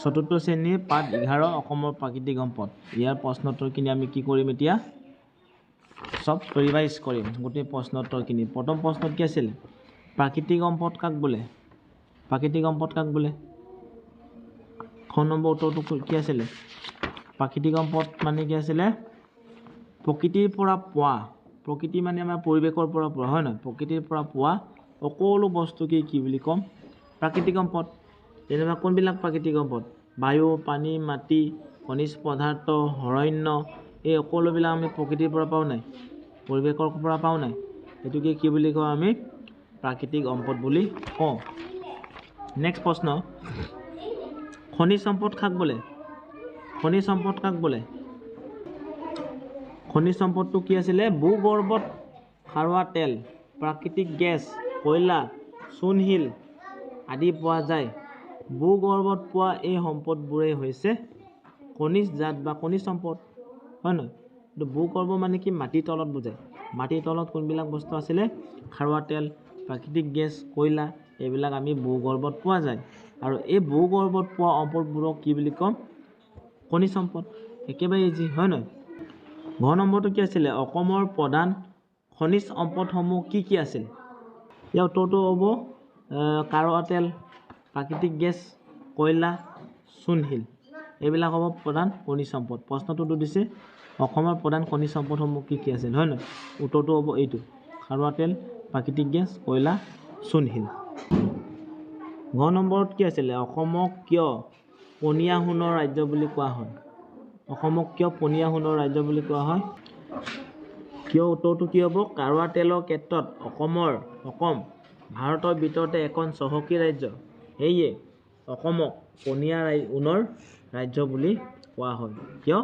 চতুৰ্থ শ্ৰেণীৰ পাঠ 11 অসমৰ প্ৰাকৃতিক সম্পদ। ইয়াৰ প্ৰশ্নোত্তৰখিনি আমি কি কৰিম এতিয়া সব ৰিভাইজ কৰিম গোটেই প্ৰশ্নোত্তৰখিনি। প্ৰথম প্ৰশ্নত কি আছিল? প্ৰাকৃতিক সম্পদ কাক বোলে? প্ৰাকৃতিক সম্পদ কাক বোলে? খ নম্বৰ উত্তৰটো কি আছিলে? প্ৰাকৃতিক সম্পদ মানে কি আছিলে? প্ৰকৃতিৰ পৰা পোৱা, প্ৰকৃতি মানে আমাৰ পৰিৱেশৰ পৰা পোৱা, হয় নহয়? প্ৰকৃতিৰ পৰা পোৱা সকলো বস্তুকে কি বুলি ক'ম? প্ৰাকৃতিক সম্পদ। যেনেবা কোনবিলাক প্ৰাকৃতিক সম্পদ? বায়ু, পানী, মাটি, খনিজ পদাৰ্থ, অৰণ্য, এই সকলোবিলাক আমি প্ৰকৃতিৰ পৰা পাওঁ নাই? পৰিৱেশৰ পৰা পাওঁ নাই? এইটোকে কি বুলি কওঁ আমি? প্ৰাকৃতিক সম্পদ বুলি কওঁ। নেক্সট প্ৰশ্ন, খনিজ সম্পদ কাক বোলে? খনিজ সম্পদ কাক বোলে? খনিজ সম্পদটো কি আছিলে? ভূগৰ্ভত খাৰুৱা তেল, প্ৰাকৃতিক গেছ, কয়লা, চূণশিল আদি পোৱা যায়। ভূগৰ্ভত পোৱা এই সম্পদবোৰেই হৈছে খনিজ জাত বা খনিজ সম্পদ, হয় নহয়? কিন্তু ভূগৰ্ভ মানে কি? মাটিৰ তলত বুজায়। মাটিৰ তলত কোনবিলাক বস্তু আছিলে? খাৰুৱা তেল, প্ৰাকৃতিক গেছ, কয়লা, এইবিলাক আমি ভূগৰ্ভত পোৱা যায়। আৰু এই ভূগৰ্ভত পোৱা সম্পদবোৰক কি বুলি ক'ম? খনিজ সম্পদ। একেবাৰে ইজি, হয় নহয়? ঘ নম্বৰটো কি আছিলে? অসমৰ প্ৰধান খনিজ সম্পদসমূহ কি কি আছিল? ইয়াৰ উত্তৰটো হ'ব খাৰুৱা তেল, প্ৰাকৃতিক গেছ, কয়লা, চূণশিল, এইবিলাক হ'ব প্ৰধান খনিজ সম্পদ। প্ৰশ্নটোতো দিছে অসমৰ প্ৰধান খনিজ সম্পদসমূহ কি কি আছিল, হয় নহয়? উত্তৰটো হ'ব এইটো, খাৰুৱা তেল, প্ৰাকৃতিক গেছ, কয়লা, চূণশিল। ঘ নম্বৰত কি আছিলে? অসমক কিয় পনীয়া সোণৰ ৰাজ্য বুলি কোৱা হয়? অসমক কিয় পনীয়া সোণৰ ৰাজ্য বুলি কোৱা হয়? কিয়? উত্তৰটো কি হ'ব? খাৰুৱা তেলৰ ক্ষেত্ৰত অসম ভাৰতৰ ভিতৰতে এখন চহকী ৰাজ্য। সেয়ে অসমক পনীয়া সোণৰ ৰাজ্য বুলি কোৱা হয়। কিয়?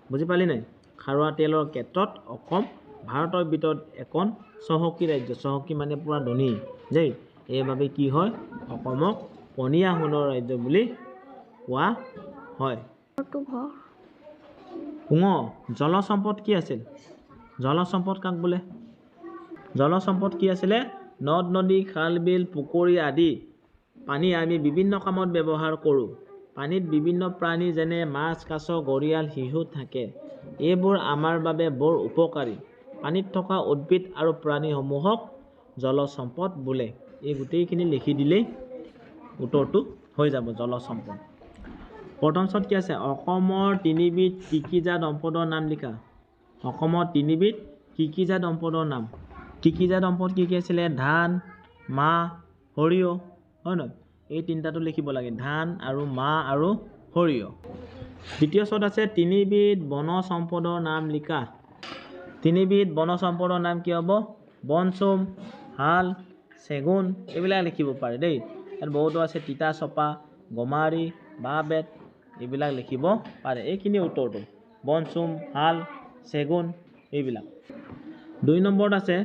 বুজি পালি নাই? খাৰুৱা তেলৰ ক্ষেত্ৰত অসম ভাৰতৰ ভিতৰত এখন চহকী ৰাজ্য। চহকী মানে পুৰা ধনী দেই। এইবাবে কি হয়? অসমক পনীয়া সোণৰ ৰাজ্য বুলি কোৱা হয়। জলজ সম্পদ কি আছিল? জলজ সম্পদ কাক বোলে? জলজ সম্পদ কি আছিলে? নদ নদী, খাল বিল, পুখুৰী আদি পানী আমি বিভিন্ন কামত ব্যৱহাৰ কৰোঁ। পানীত বিভিন্ন প্ৰাণী যেনে মাছ, কাছ, ঘৰিয়াল, শিহু থাকে। এইবোৰ আমাৰ বাবে বৰ উপকাৰী। পানীত থকা উদ্ভিদ আৰু প্ৰাণীসমূহক জলজ সম্পদ বোলে। এই গোটেইখিনি লিখি দিলেই উত্তৰটো হৈ যাব, জলজ সম্পদ। প্ৰথম ছত কি আছে? অসমৰ তিনিবিধ কৃষিজাত সম্পদৰ নাম লিখা। অসমৰ তিনিবিধ কৃষিজাত সম্পদৰ নাম। কৃষিজাত সম্পদ কি কি আছিলে? ধান, মাহ, সৰিয়হ, হয় নহয়? এই তিনিটাটো লিখিব লাগে, ধান আৰু মাহ আৰু সৰিয়হ। দ্বিতীয় ছত আছে তিনিবিধ বনজ সম্পদৰ নাম লিখা। তিনিবিধ বনজ সম্পদৰ নাম কি হ'ব? বনচুম, শাল, চেগুন, এইবিলাক লিখিব পাৰে দেই। ইয়াত বহুতো আছে, তিতা চপা, গমাৰি, বাঁহ বেত, এইবিলাক লিখিব পাৰে। এইখিনি উত্তৰটো, বনচুম, শাল, চেগুন, এইবিলাক। 2 নম্বৰত আছে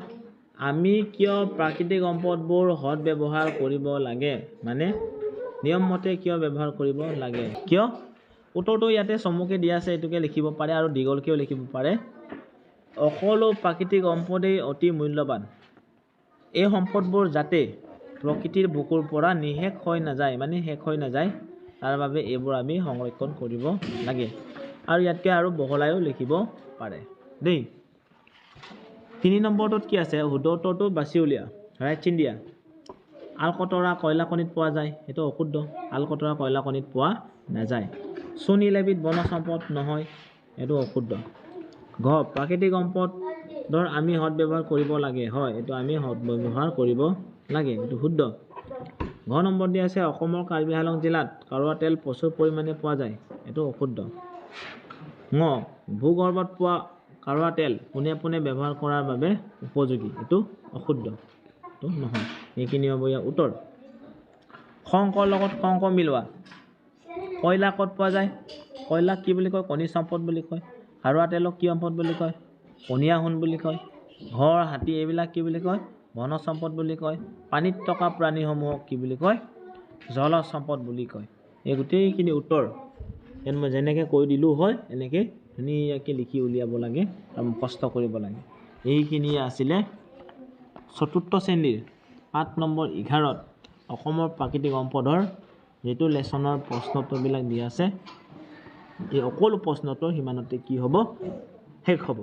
আমি কিয় প্ৰাকৃতিক সম্পদবোৰ সৎ ব্যৱহাৰ কৰিব লাগে? মানে নিয়মমতে কিয় ব্যৱহাৰ কৰিব লাগে? কিয়? উত্তৰটো ইয়াতে চমুকৈ দিয়া আছে, এইটোকে লিখিব পাৰে আৰু দীঘলকৈও লিখিব পাৰে। সকলো প্ৰাকৃতিক সম্পদেই অতি মূল্যৱান। এই সম্পদবোৰ যাতে প্ৰকৃতিৰ বুকুৰ পৰা নিঃশেষ হৈ নাযায়, মানে শেষ হৈ নাযায়, তাৰ বাবে এইবোৰ আমি সংৰক্ষণ কৰিব লাগে। আৰু ইয়াতকৈ আৰু বহলাইও লিখিব পাৰে দেই। 3 নম্বৰটোত কি আছে? শুদ্ধ উত্তৰটো বাছি উলিয়া, ৰাইট চিন দিয়া। আলকটৰা কয়লা খনিত পোৱা যায়, সেইটো অশুদ্ধ। আলকটৰা কয়লা খনিত পোৱা নাযায়। চূণশিল এবিধ বনজ সম্পদ নহয়, এইটো অশুদ্ধ। ঘ প্ৰাকৃতিক সম্পদৰ আমি সৎ ব্যৱহাৰ কৰিব লাগে, হয়, এইটো আমি সৎ ব্যৱহাৰ কৰিব লাগে, এইটো শুদ্ধ। ঘ নম্বৰ দিয়া আছে অসমৰ কাৰ্বি আংলং জিলাত খাৰুৱা তেল প্ৰচুৰ পৰিমাণে পোৱা যায়, এইটো অশুদ্ধ। ঙ ভূগৰ্ভত পোৱা খাৰুৱা তেল পোনে পোনে ব্যৱহাৰ কৰাৰ বাবে উপযোগী, এইটো অশুদ্ধ, এইটো নহয়। এইখিনি হ'ব ইয়াৰ উত্তৰ। খ অংকৰ লগত খ অংক মিলোৱা। কয়লা ক'ত পোৱা যায়? কয়লাক কি বুলি কয়? খনিজ সম্পদ বুলি কয়। খাৰুৱা তেলক কি সম্পদ বুলি কয়? পনীয়া সোণ বুলি কয়। ঘৰ, হাতী, এইবিলাক কি বুলি কয়? বনজ সম্পদ বুলি কয়। পানীত থকা প্ৰাণীসমূহক কি বুলি কয়? জলজ সম্পদ বুলি কয়। এই গোটেইখিনি উত্তৰ মই যেনেকৈ কৈ দিলোঁ হয়, এনেকৈ ধুনীয়াকৈ লিখি উলিয়াব লাগে আৰু কষ্ট কৰিব লাগে। এইখিনিয়ে আছিলে চতুৰ্থ শ্ৰেণীৰ পাঠ নম্বৰ 11ত অসমৰ প্ৰাকৃতিক সম্পদৰ যেটো লেসনৰ প্ৰশ্নোত্তৰবিলাক দিয়া আছে এই সকলো প্ৰশ্নোত্তৰ সিমানতে কি হ'ব শেষ হ'ব